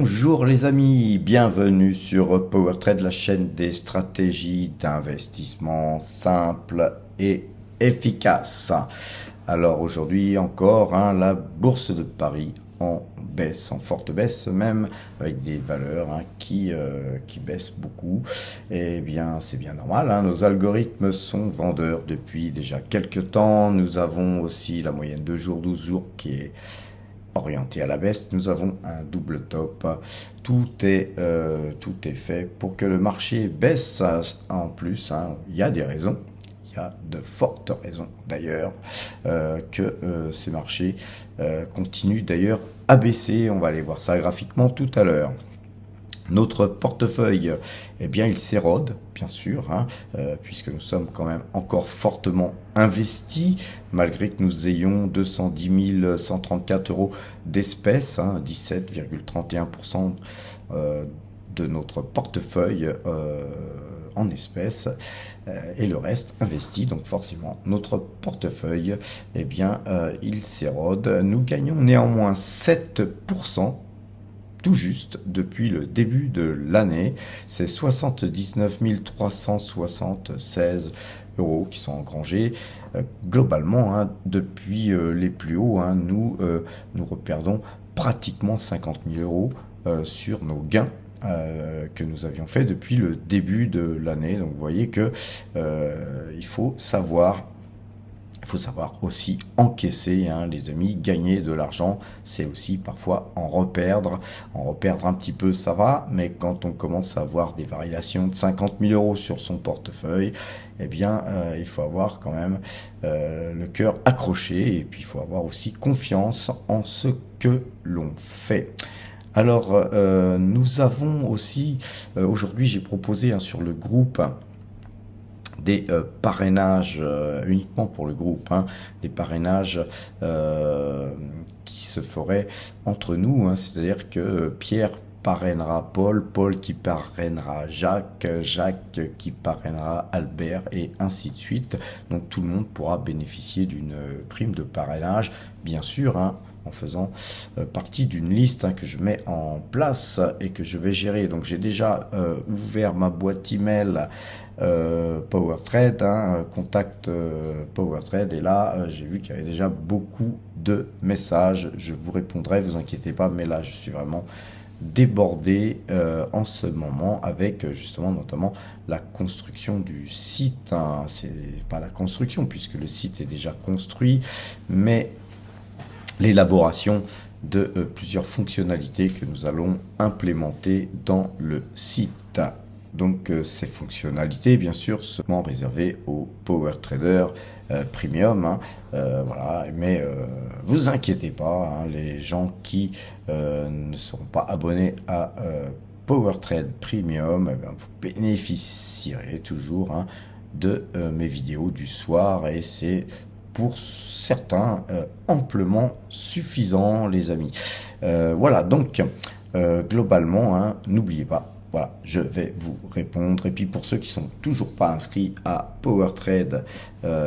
Bonjour les amis, bienvenue sur PowerTrade, la chaîne des stratégies d'investissement simples et efficaces. Alors aujourd'hui encore, la bourse de Paris en baisse, en forte baisse même, avec des valeurs qui baissent beaucoup. Eh bien, c'est bien normal, nos algorithmes sont vendeurs depuis déjà quelques temps. Nous avons aussi la moyenne de jours, 12 jours qui est orienté à la baisse. Nous avons un double top. Tout est fait pour que le marché baisse. En plus, il y a des raisons. Il y a de fortes raisons d'ailleurs que ces marchés continuent d'ailleurs à baisser. On va aller voir ça graphiquement tout à l'heure. Notre portefeuille, eh bien, il s'érode, bien sûr, puisque nous sommes quand même encore fortement investis, malgré que nous ayons 210 134 euros d'espèces, 17,31% de notre portefeuille en espèces, et le reste investi. Donc forcément, notre portefeuille, eh bien, il s'érode. Nous gagnons néanmoins 7%. Tout juste depuis le début de l'année, c'est 79 376 euros qui sont engrangés. Globalement, depuis les plus hauts, nous reperdons pratiquement 50 000 euros sur nos gains que nous avions fait depuis le début de l'année. Donc vous voyez que il faut savoir aussi encaisser, les amis. Gagner de l'argent, c'est aussi parfois en reperdre un petit peu, ça va, mais quand on commence à avoir des variations de 50 000 euros sur son portefeuille, eh bien, il faut avoir quand même le cœur accroché, et puis il faut avoir aussi confiance en ce que l'on fait. Alors, nous avons aussi, aujourd'hui j'ai proposé sur le groupe, des parrainages uniquement pour le groupe, des parrainages qui se feraient entre nous, c'est-à-dire que Pierre parrainera Paul, Paul qui parrainera Jacques, Jacques qui parrainera Albert, et ainsi de suite. Donc tout le monde pourra bénéficier d'une prime de parrainage, bien sûr, en faisant partie d'une liste que je mets en place et que je vais gérer. Donc j'ai déjà ouvert ma boîte email PowerTrade, contact PowerTrade, et là j'ai vu qu'il y avait déjà beaucoup de messages. Je vous répondrai, vous inquiétez pas, mais là je suis vraiment débordé en ce moment avec justement notamment la construction du site. C'est pas la construction puisque le site est déjà construit, mais l'élaboration de plusieurs fonctionnalités que nous allons implémenter dans le site. Donc ces fonctionnalités, bien sûr, seront réservées aux Power Traders Premium. Voilà, mais vous inquiétez pas, les gens qui ne seront pas abonnés à PowerTrade Premium, vous bénéficierez toujours de mes vidéos du soir, et c'est pour certains amplement suffisant, les amis. Voilà, donc globalement, n'oubliez pas, voilà, je vais vous répondre. Et puis pour ceux qui sont toujours pas inscrits à PowerTrade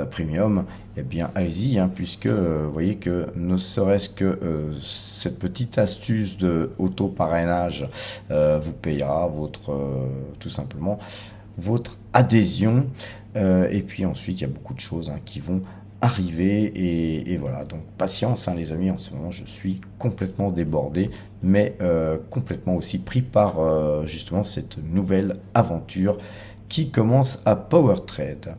Premium, eh bien allez-y, puisque vous voyez que ne serait-ce que cette petite astuce de auto-parrainage vous payera votre tout simplement votre adhésion. Et puis ensuite, il y a beaucoup de choses qui vont arriver, et voilà, donc patience, les amis. En ce moment je suis complètement débordé, mais complètement aussi pris par justement cette nouvelle aventure qui commence à PowerTrade.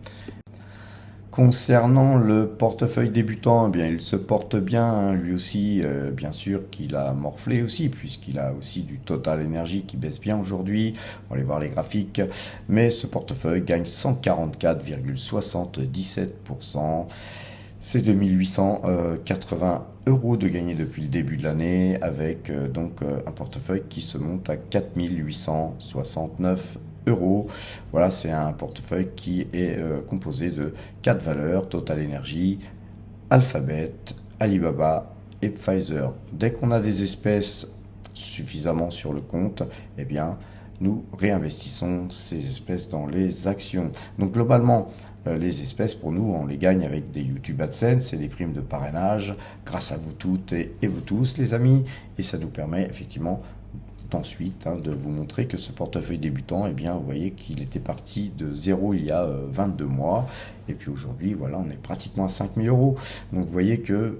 Concernant le portefeuille débutant, eh bien, il se porte bien, lui aussi, bien sûr qu'il a morflé aussi, puisqu'il a aussi du Total Energy qui baisse bien aujourd'hui. On va aller voir les graphiques, mais ce portefeuille gagne 144,77%. C'est 2880 euros de gagné depuis le début de l'année, avec donc un portefeuille qui se monte à 4869 euros. Voilà, c'est un portefeuille qui est composé de 4 valeurs: Total Energy, Alphabet, Alibaba et Pfizer. Dès qu'on a des espèces suffisamment sur le compte, eh bien nous réinvestissons ces espèces dans les actions. Donc globalement, les espèces, pour nous, on les gagne avec des YouTube AdSense et des primes de parrainage, grâce à vous toutes et vous tous, les amis, et ça nous permet effectivement ensuite de vous montrer que ce portefeuille débutant, eh bien, vous voyez qu'il était parti de zéro il y a 22 mois. Et puis aujourd'hui, voilà, on est pratiquement à 5 000 euros. Donc vous voyez que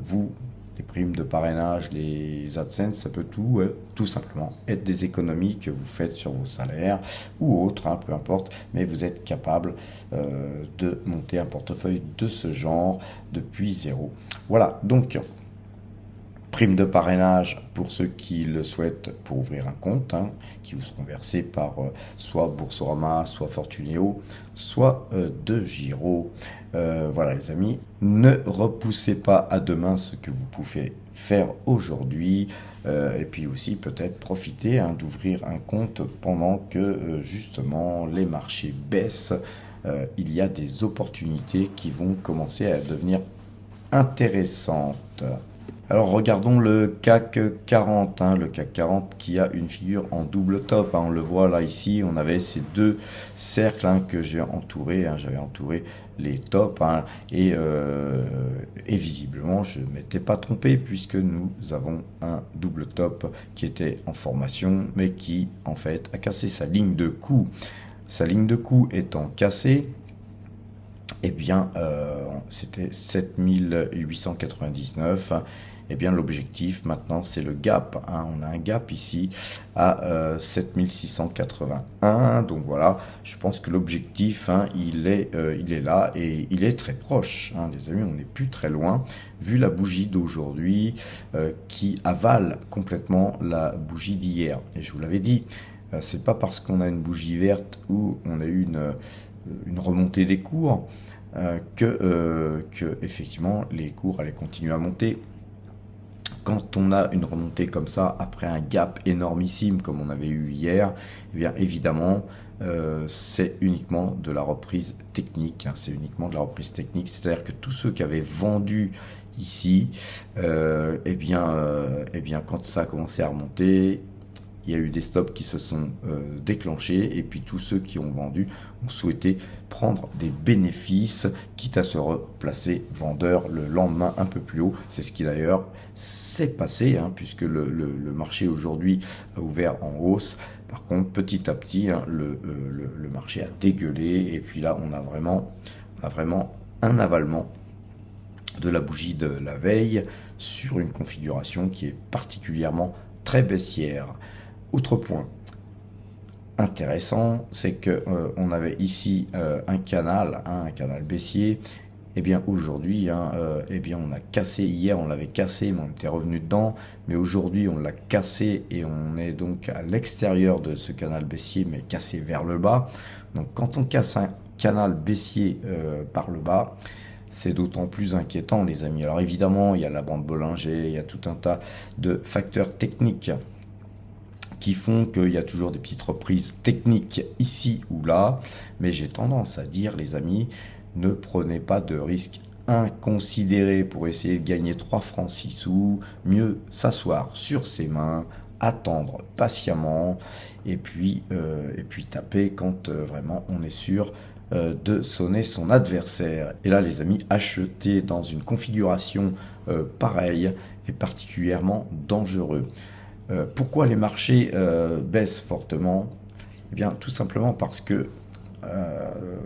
les primes de parrainage, les AdSense, ça peut tout simplement être des économies que vous faites sur vos salaires ou autres, peu importe, mais vous êtes capable de monter un portefeuille de ce genre depuis zéro. Voilà, donc prime de parrainage pour ceux qui le souhaitent pour ouvrir un compte, qui vous seront versés par soit Boursorama, soit Fortuneo, soit de Giro. Voilà les amis, ne repoussez pas à demain ce que vous pouvez faire aujourd'hui. Et puis aussi peut-être profiter d'ouvrir un compte pendant que justement les marchés baissent. Il y a des opportunités qui vont commencer à devenir intéressantes. Alors regardons le CAC 40, le CAC 40 qui a une figure en double top. On le voit là ici, on avait ces deux cercles que j'ai entourés. J'avais entouré les tops et visiblement je ne m'étais pas trompé puisque nous avons un double top qui était en formation mais qui en fait a cassé sa ligne de coup. Sa ligne de coup étant cassée, eh bien c'était 7899. Eh bien, l'objectif maintenant, c'est le gap. On a un gap ici à 7681. Donc voilà, je pense que l'objectif, il est là et il est très proche. Les amis, on n'est plus très loin. Vu la bougie d'aujourd'hui qui avale complètement la bougie d'hier. Et je vous l'avais dit, c'est pas parce qu'on a une bougie verte ou on a eu une remontée des cours que effectivement les cours allaient continuer à monter. Quand on a une remontée comme ça, après un gap énormissime comme on avait eu hier, eh bien évidemment, c'est uniquement de la reprise technique. C'est uniquement de la reprise technique. C'est-à-dire que tous ceux qui avaient vendu ici, eh bien, quand ça a commencé à remonter, il y a eu des stops qui se sont déclenchés et puis tous ceux qui ont vendu ont souhaité prendre des bénéfices, quitte à se replacer vendeur le lendemain un peu plus haut. C'est ce qui d'ailleurs s'est passé puisque le marché aujourd'hui a ouvert en hausse. Par contre, petit à petit, le marché a dégueulé et puis là, on a vraiment un avalement de la bougie de la veille sur une configuration qui est particulièrement très baissière. Autre point intéressant, c'est que on avait ici un canal baissier. Et bien aujourd'hui, eh bien on a cassé hier, on l'avait cassé, mais on était revenu dedans. Mais aujourd'hui, on l'a cassé et on est donc à l'extérieur de ce canal baissier, mais cassé vers le bas. Donc quand on casse un canal baissier par le bas, c'est d'autant plus inquiétant, les amis. Alors évidemment, il y a la bande Bollinger, il y a tout un tas de facteurs techniques qui font qu'il y a toujours des petites reprises techniques ici ou là. Mais j'ai tendance à dire, les amis, ne prenez pas de risques inconsidérés pour essayer de gagner 3 francs 6 sous. Mieux s'asseoir sur ses mains, attendre patiemment et puis taper quand vraiment on est sûr de sonner son adversaire. Et là, les amis, acheter dans une configuration pareille est particulièrement dangereux. Pourquoi les marchés baissent fortement? Eh bien, tout simplement parce que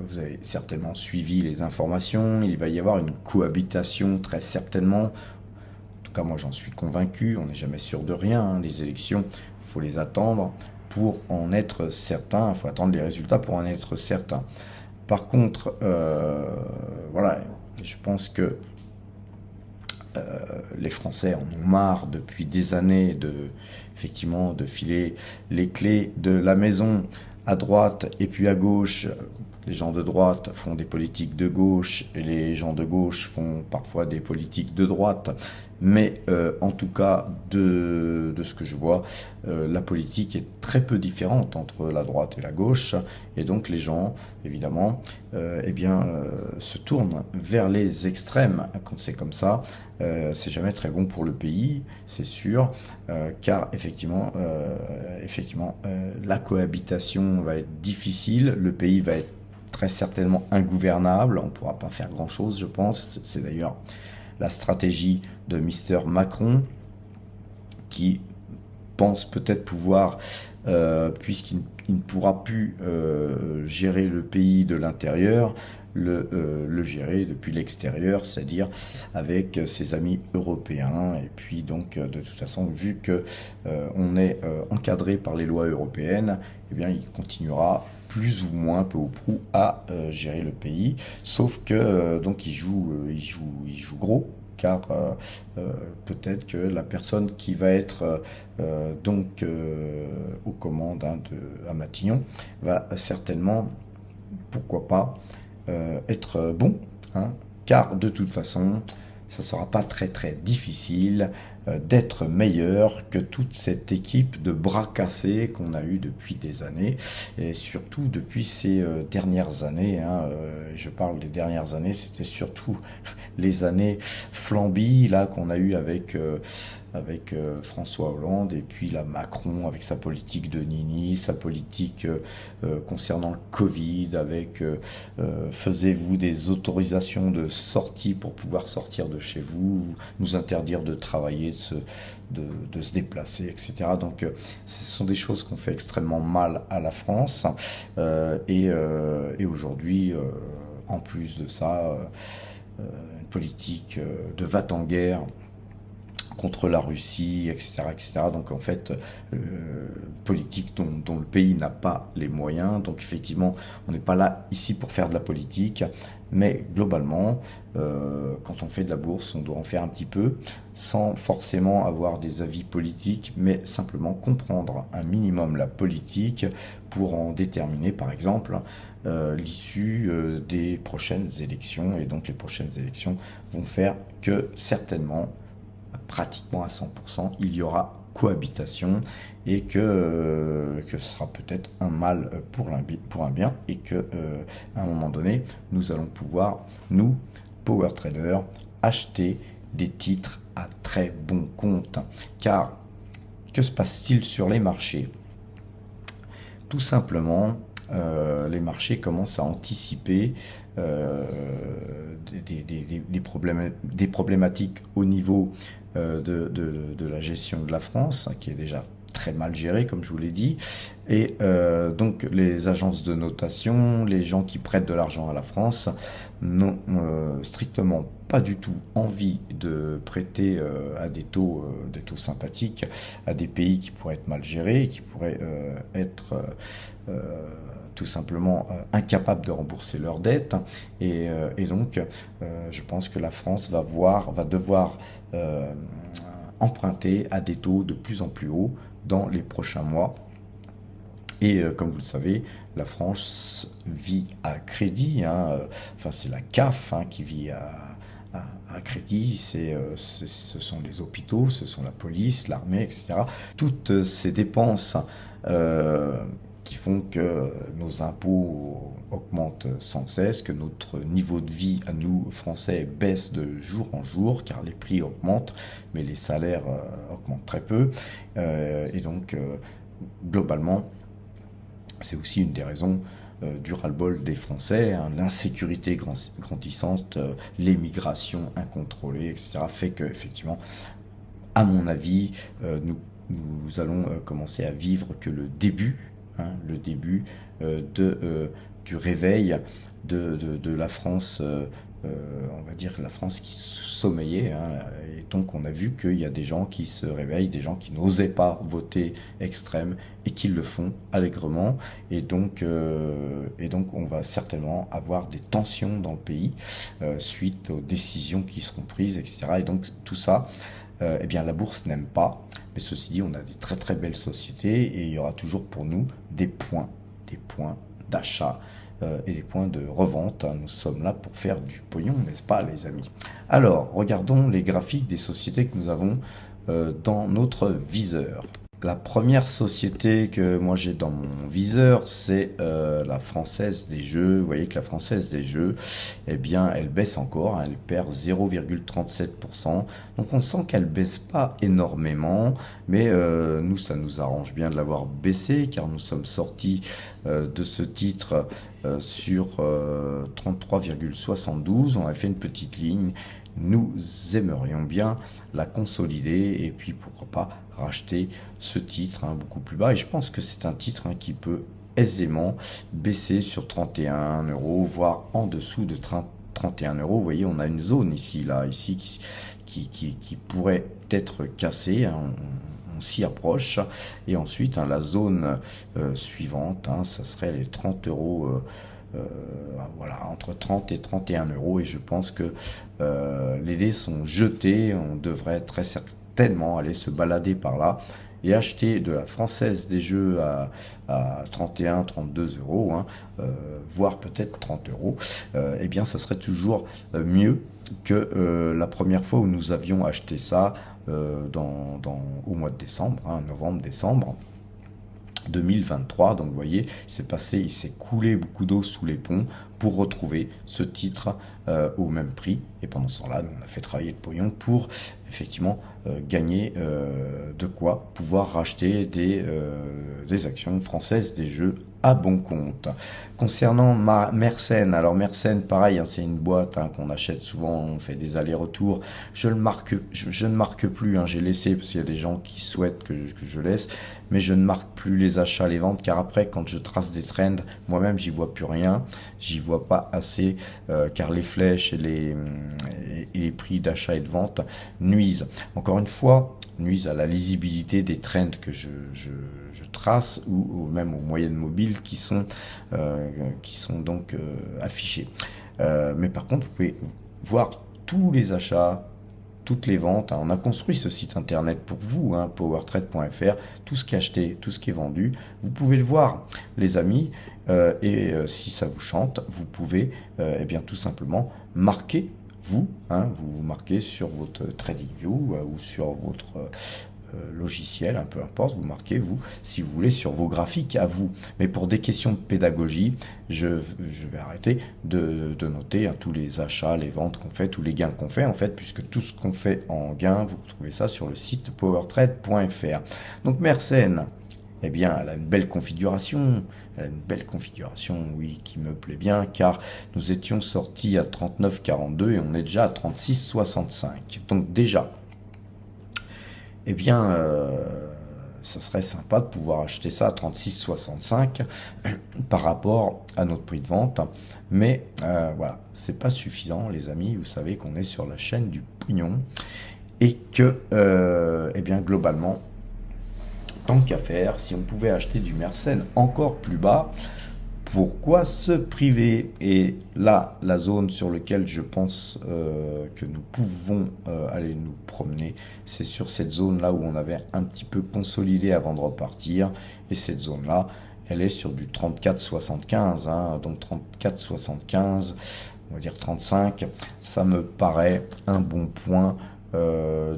vous avez certainement suivi les informations. Il va y avoir une cohabitation très certainement. En tout cas, moi, j'en suis convaincu. On n'est jamais sûr de rien. Les élections, il faut les attendre pour en être certain. Il faut attendre les résultats pour en être certain. Par contre, voilà, je pense que les Français en ont marre depuis des années effectivement, de filer les clés de la maison à droite et puis à gauche. Les gens de droite font des politiques de gauche et les gens de gauche font parfois des politiques de droite. Mais en tout cas, de ce que je vois, la politique est très peu différente entre la droite et la gauche. Et donc les gens, évidemment, se tournent vers les extrêmes. Quand c'est comme ça, c'est jamais très bon pour le pays, c'est sûr, car effectivement, la cohabitation va être difficile, le pays va être très certainement ingouvernable, on ne pourra pas faire grand-chose, je pense. C'est d'ailleurs la stratégie de Mr Macron qui pense peut-être pouvoir, puisqu'il ne pourra plus gérer le pays de l'intérieur, le gérer depuis l'extérieur, c'est-à-dire avec ses amis européens. Et puis donc de toute façon, vu que on est encadré par les lois européennes, eh bien il continuera plus ou moins peu ou prou à gérer le pays. Sauf que donc il joue gros. Car peut-être que la personne qui va être aux commandes à Matignon va certainement, pourquoi pas, être bon, hein, car de toute façon, ça ne sera pas très très difficile d'être meilleur que toute cette équipe de bras cassés qu'on a eu depuis des années, et surtout depuis ces dernières années, hein, je parle des dernières années, c'était surtout les années flambies là qu'on a eu avec François Hollande, et puis là Macron avec sa politique de Nini, sa politique concernant le Covid, avec faisez-vous des autorisations de sortie pour pouvoir sortir de chez vous, nous interdire de travailler, de se déplacer, etc. Donc ce sont des choses qu'on fait extrêmement mal à la France, et aujourd'hui, en plus de ça, une politique de va-t-en-guerre contre la Russie, etc., etc. Donc en fait, politique dont le pays n'a pas les moyens. Donc effectivement, on n'est pas là ici pour faire de la politique, mais globalement, quand on fait de la bourse, on doit en faire un petit peu, sans forcément avoir des avis politiques, mais simplement comprendre un minimum la politique pour en déterminer, par exemple, l'issue des prochaines élections. Et donc les prochaines élections vont faire que certainement, pratiquement à 100%, il y aura cohabitation, et que ce sera peut-être un mal pour un bien, et que à un moment donné, nous allons pouvoir, nous, power traders, acheter des titres à très bon compte. Car que se passe-t-il sur les marchés? Tout simplement, les marchés commencent à anticiper des problématiques au niveau de la gestion de la France, qui est déjà très mal gérée, comme je vous l'ai dit. Et donc les agences de notation, les gens qui prêtent de l'argent à la France, n'ont strictement pas du tout envie de prêter à des taux sympathiques à des pays qui pourraient être mal gérés, qui pourraient être tout simplement incapables de rembourser leurs dettes. Et donc je pense que la France va devoir emprunter à des taux de plus en plus hauts dans les prochains mois. Et comme vous le savez, la France vit à crédit, hein. Enfin c'est la CAF, hein, qui vit à crédit. Ce sont les hôpitaux, ce sont la police, l'armée, etc. Toutes ces dépenses qui font que nos impôts augmentent sans cesse, que notre niveau de vie à nous, Français, baisse de jour en jour, car les prix augmentent, mais les salaires augmentent très peu. Et donc, globalement, c'est aussi une des raisons du ras-le-bol des Français, hein. L'insécurité grandissante, l'émigration incontrôlée, etc., fait que, effectivement, à mon avis, nous allons commencer à vivre que le début, hein, le début du réveil de la France, on va dire la France qui sommeillait, hein. Et donc on a vu qu'il y a des gens qui se réveillent, des gens qui n'osaient pas voter extrême et qui le font allègrement. Et donc on va certainement avoir des tensions dans le pays suite aux décisions qui seront prises, etc. Et donc tout ça, eh bien la bourse n'aime pas. Mais ceci dit, on a des très très belles sociétés, et il y aura toujours pour nous des points d'achat et des points de revente. Nous sommes là pour faire du pognon, n'est-ce pas les amis? Alors, regardons les graphiques des sociétés que nous avons dans notre viseur. La première société que moi j'ai dans mon viseur, c'est la Française des Jeux. Vous voyez que la Française des Jeux, eh bien, elle baisse encore, hein, elle perd 0,37%. Donc on sent qu'elle baisse pas énormément, mais nous, ça nous arrange bien de l'avoir baissé, car nous sommes sortis de ce titre sur 33,72. On a fait une petite ligne nous aimerions bien la consolider et puis pourquoi pas racheter ce titre beaucoup plus bas. Et je pense que c'est un titre qui peut aisément baisser sur 31 euros, voire en dessous de 31 euros. Vous voyez, on a une zone ici, qui pourrait être cassée. On s'y approche. Et ensuite, la zone suivante, ça serait les 30 euros. Voilà, entre 30 et 31 euros. Et je pense que les dés sont jetés. On devrait très certainement aller se balader par là et acheter de la Française des Jeux à 31, 32 euros, voire peut-être 30 euros, eh bien, ça serait toujours mieux que la première fois où nous avions acheté ça au mois de décembre, novembre-décembre 2023. Donc vous voyez, il s'est coulé beaucoup d'eau sous les ponts pour retrouver ce titre au même prix. Et pendant ce temps-là, on a fait travailler le pognon pour effectivement gagner de quoi pouvoir racheter des actions françaises des jeux à bon compte. Concernant Mersenne, alors Mersenne, pareil, c'est une boîte qu'on achète souvent, on fait des allers-retours. Je ne marque plus, j'ai laissé parce qu'il y a des gens qui souhaitent que je laisse, mais je ne marque plus les achats, les ventes, car après, quand je trace des trends, moi-même, j'y vois plus rien, j'y vois pas assez, car les flèches et les prix d'achat et de vente nuisent. Encore une fois, nuisent à la lisibilité des trends que je trace ou même aux moyennes mobiles qui sont donc affichées. Mais par contre, vous pouvez voir tous les achats, toutes les ventes. On a construit ce site internet pour vous, powertrade.fr, tout ce qui est acheté, tout ce qui est vendu. Vous pouvez le voir, les amis, et si ça vous chante, vous pouvez eh bien tout simplement marquer vous marquez sur votre TradingView ou sur votre logiciel, peu importe, vous marquez vous, si vous voulez, sur vos graphiques à vous. Mais pour des questions de pédagogie, je vais arrêter de noter tous les achats, les ventes qu'on fait, tous les gains qu'on fait, en fait, puisque tout ce qu'on fait en gain, vous retrouvez ça sur le site powertrade.fr. Donc Mersenne, eh bien, elle a une belle configuration. Elle a une belle configuration, oui, qui me plaît bien, car nous étions sortis à 39,42 et on est déjà à 36,65. Donc déjà, eh bien, ça serait sympa de pouvoir acheter ça à 36,65 par rapport à notre prix de vente. Mais voilà, c'est pas suffisant, les amis. Vous savez qu'on est sur la chaîne du pognon et que, eh bien, globalement, tant qu'à faire, si on pouvait acheter du Mersenne encore plus bas, pourquoi se priver? Et là, la zone sur laquelle je pense que nous pouvons aller nous promener, c'est sur cette zone-là où on avait un petit peu consolidé avant de repartir. Et cette zone-là, elle est sur du 34,75. Donc 34,75, on va dire 35, ça me paraît un bon point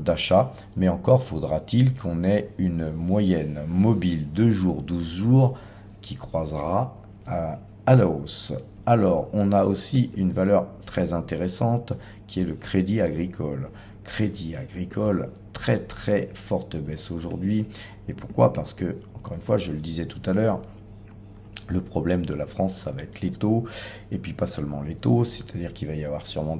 d'achat, mais encore faudra-t-il qu'on ait une moyenne mobile 2 jours, 12 jours qui croisera à la hausse. Alors, on a aussi une valeur très intéressante qui est le Crédit Agricole. Crédit Agricole, très très forte baisse aujourd'hui. Et pourquoi? Parce que, encore une fois, je le disais tout à l'heure, le problème de la France, ça va être les taux, et puis pas seulement les taux, c'est-à-dire qu'il va y avoir sûrement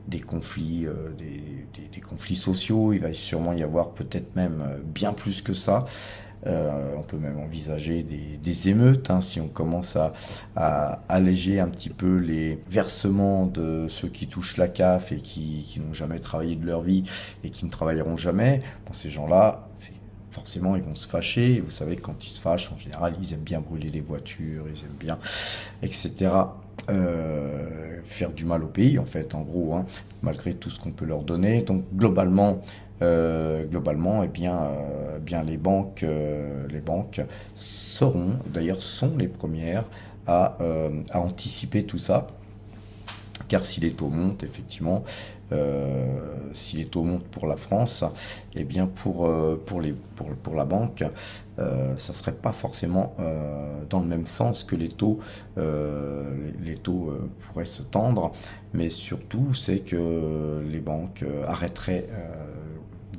des conflits, des conflits sociaux, il va sûrement y avoir peut-être même bien plus que ça. On peut même envisager des émeutes, si on commence à alléger un petit peu les versements de ceux qui touchent la CAF et qui n'ont jamais travaillé de leur vie et qui ne travailleront jamais. Bon, ces gens-là, forcément, ils vont se fâcher. Et vous savez, quand ils se fâchent, en général, ils aiment bien brûler les voitures, ils aiment bien, etc. Faire du mal au pays, en fait, en gros, malgré tout ce qu'on peut leur donner. Donc, globalement, eh bien, les banques d'ailleurs, sont les premières à anticiper tout ça. Car si les taux montent, effectivement, si les taux montent pour la France, eh bien pour la banque, ça serait pas forcément dans le même sens que les taux pourraient se tendre, mais surtout c'est que les banques arrêteraient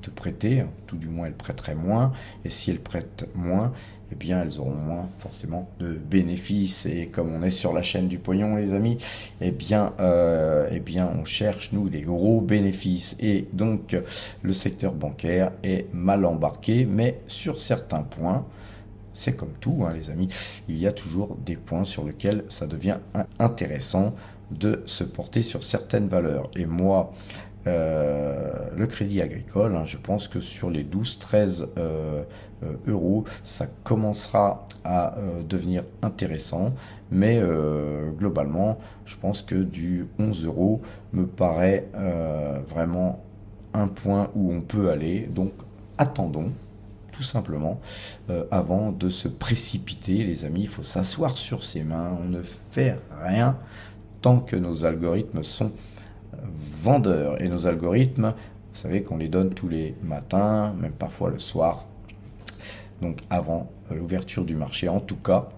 te prêter, tout du moins elles prêteraient moins, et si elles prêtent moins, eh bien elles auront moins forcément de bénéfices. Et comme on est sur la chaîne du pognon, les amis, on cherche nous des gros bénéfices. Et donc le secteur bancaire est mal embarqué, mais sur certains points, c'est comme tout, hein, les amis, il y a toujours des points sur lesquels ça devient intéressant de se porter sur certaines valeurs. Et moi, le Crédit Agricole, hein, je pense que sur les 12-13 euros, ça commencera à devenir intéressant. Mais globalement, je pense que du 11 euros me paraît vraiment un point où on peut aller. Donc attendons tout simplement, avant de se précipiter, les amis. Il faut s'asseoir sur ses mains, on ne fait rien tant que nos algorithmes sont vendeurs. Et nos algorithmes, vous savez qu'on les donne tous les matins, même parfois le soir, donc avant l'ouverture du marché, en tout cas,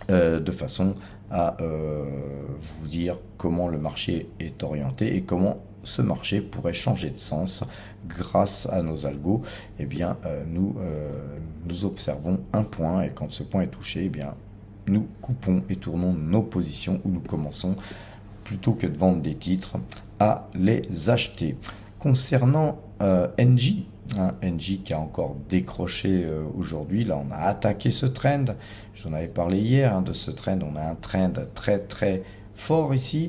de façon à vous dire comment le marché est orienté et comment ce marché pourrait changer de sens grâce à nos algos. Eh bien, nous observons un point, et quand ce point est touché, eh bien, nous coupons et tournons nos positions, ou nous commençons, plutôt que de vendre des titres, à les acheter. Concernant Engie, Engie qui a encore décroché aujourd'hui, là on a attaqué ce trend, j'en avais parlé hier, hein, de ce trend, on a un trend très très fort ici,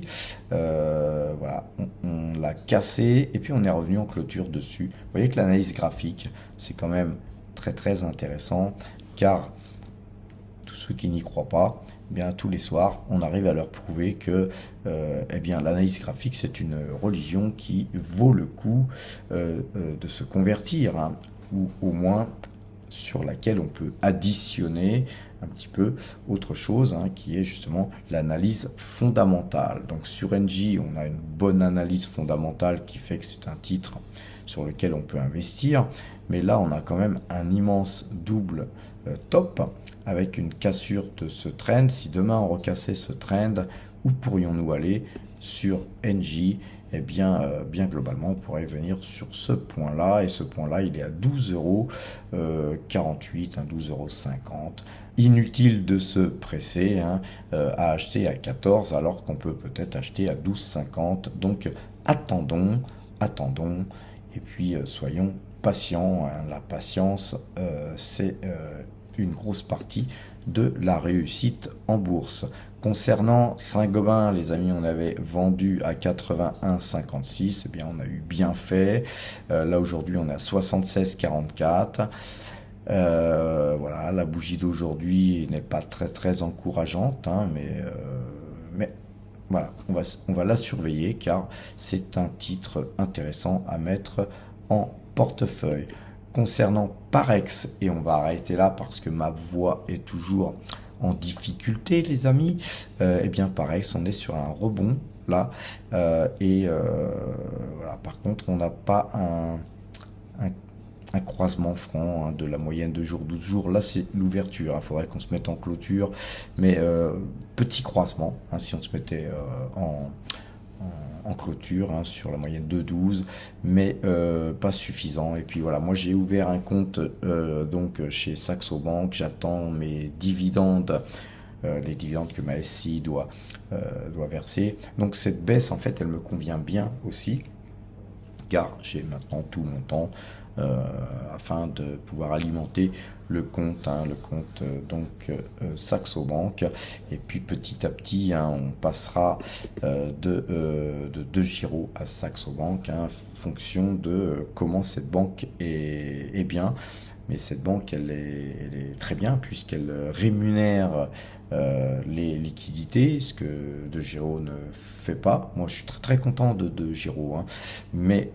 voilà, on l'a cassé et puis on est revenu en clôture dessus. Vous voyez que l'analyse graphique, c'est quand même très très intéressant, car tous ceux qui n'y croient pas, eh bien tous les soirs, on arrive à leur prouver que eh bien l'analyse graphique, c'est une religion qui vaut le coup de se convertir, hein, ou au moins sur laquelle on peut additionner un petit peu autre chose, hein, qui est justement l'analyse fondamentale. Donc sur Engie, on a une bonne analyse fondamentale qui fait que c'est un titre sur lequel on peut investir, mais là on a quand même un immense double top avec une cassure de ce trend. Si demain on recassait ce trend, où pourrions-nous aller sur Engie? Eh bien, bien globalement, on pourrait venir sur ce point-là, et ce point-là, il est à 12,48 €, 12,50 €. Inutile de se presser, hein, à acheter à 14, alors qu'on peut peut-être acheter à 12,50. Donc, attendons, et puis soyons patients, hein. La patience, c'est une grosse partie de la réussite en bourse. Concernant Saint-Gobain, les amis, on avait vendu à 81,56, eh bien on a eu bien fait. Là aujourd'hui on est à 76,44. Voilà, la bougie d'aujourd'hui n'est pas très très encourageante, hein, mais voilà, on va la surveiller, car c'est un titre intéressant à mettre en portefeuille. Concernant Parex, et on va arrêter là parce que ma voix est toujours en difficulté, les amis, eh bien Parex, on est sur un rebond là, voilà. Par contre on n'a pas un croisement franc, hein, de la moyenne de jours, 12 jours. Là c'est l'ouverture, il faudrait qu'on se mette en clôture, mais petit croisement, hein, si on se mettait en clôture, hein, sur la moyenne de 12, mais pas suffisant. Et puis voilà, moi j'ai ouvert un compte donc chez Saxo Bank, j'attends mes dividendes, les dividendes que ma SCI doit verser. Donc cette baisse, en fait, elle me convient bien aussi, car j'ai maintenant tout mon temps afin de pouvoir alimenter le compte, hein, donc Saxo Bank. Et puis petit à petit, hein, on passera de Giro à Saxo Bank, hein, en fonction de comment cette banque est bien. Mais cette banque, elle est très bien, puisqu'elle rémunère les liquidités, ce que De Giro ne fait pas. Moi, je suis très très content de Giro, hein. Mais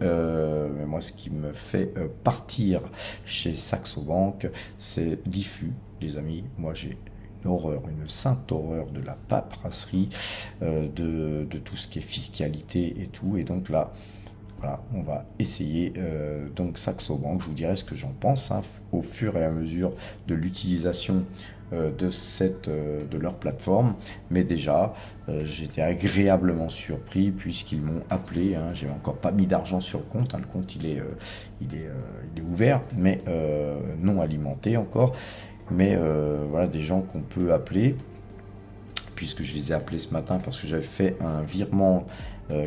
moi, ce qui me fait partir chez Saxo Bank, c'est l'IFU, les amis. Moi, j'ai une horreur, une sainte horreur de la paperasserie, de tout ce qui est fiscalité et tout. Et donc là, voilà, on va essayer donc Saxo Bank. Je vous dirai ce que j'en pense hein, au fur et à mesure de l'utilisation de leur plateforme. Mais déjà, j'ai été agréablement surpris puisqu'ils m'ont appelé. Hein, j'ai encore pas mis d'argent sur le compte. Hein, le compte il est ouvert, mais non alimenté encore. Mais voilà, des gens qu'on peut appeler, puisque je les ai appelés ce matin parce que j'avais fait un virement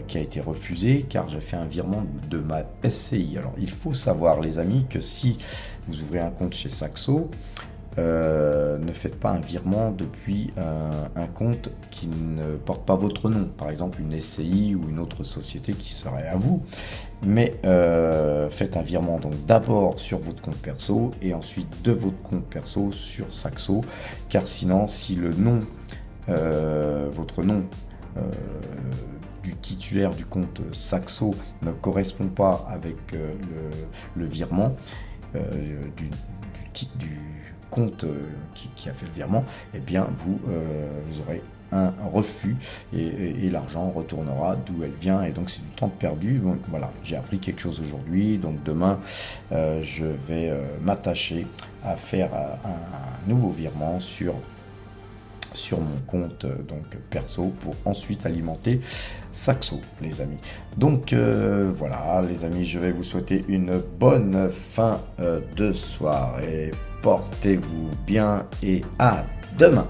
qui a été refusé, car j'ai fait un virement de ma SCI. Alors, il faut savoir, les amis, que si vous ouvrez un compte chez Saxo, ne faites pas un virement depuis un compte qui ne porte pas votre nom, par exemple une SCI ou une autre société qui serait à vous, mais faites un virement donc d'abord sur votre compte perso et ensuite de votre compte perso sur Saxo, car sinon si le nom, votre nom du titulaire du compte Saxo ne correspond pas avec le virement du compte qui a fait le virement, eh bien vous aurez un refus et l'argent retournera d'où elle vient, et donc c'est du temps perdu. Donc voilà, j'ai appris quelque chose aujourd'hui, donc demain je vais m'attacher à faire un nouveau virement sur mon compte donc perso pour ensuite alimenter Saxo, les amis. Donc voilà les amis, je vais vous souhaiter une bonne fin de soirée, portez-vous bien et à demain.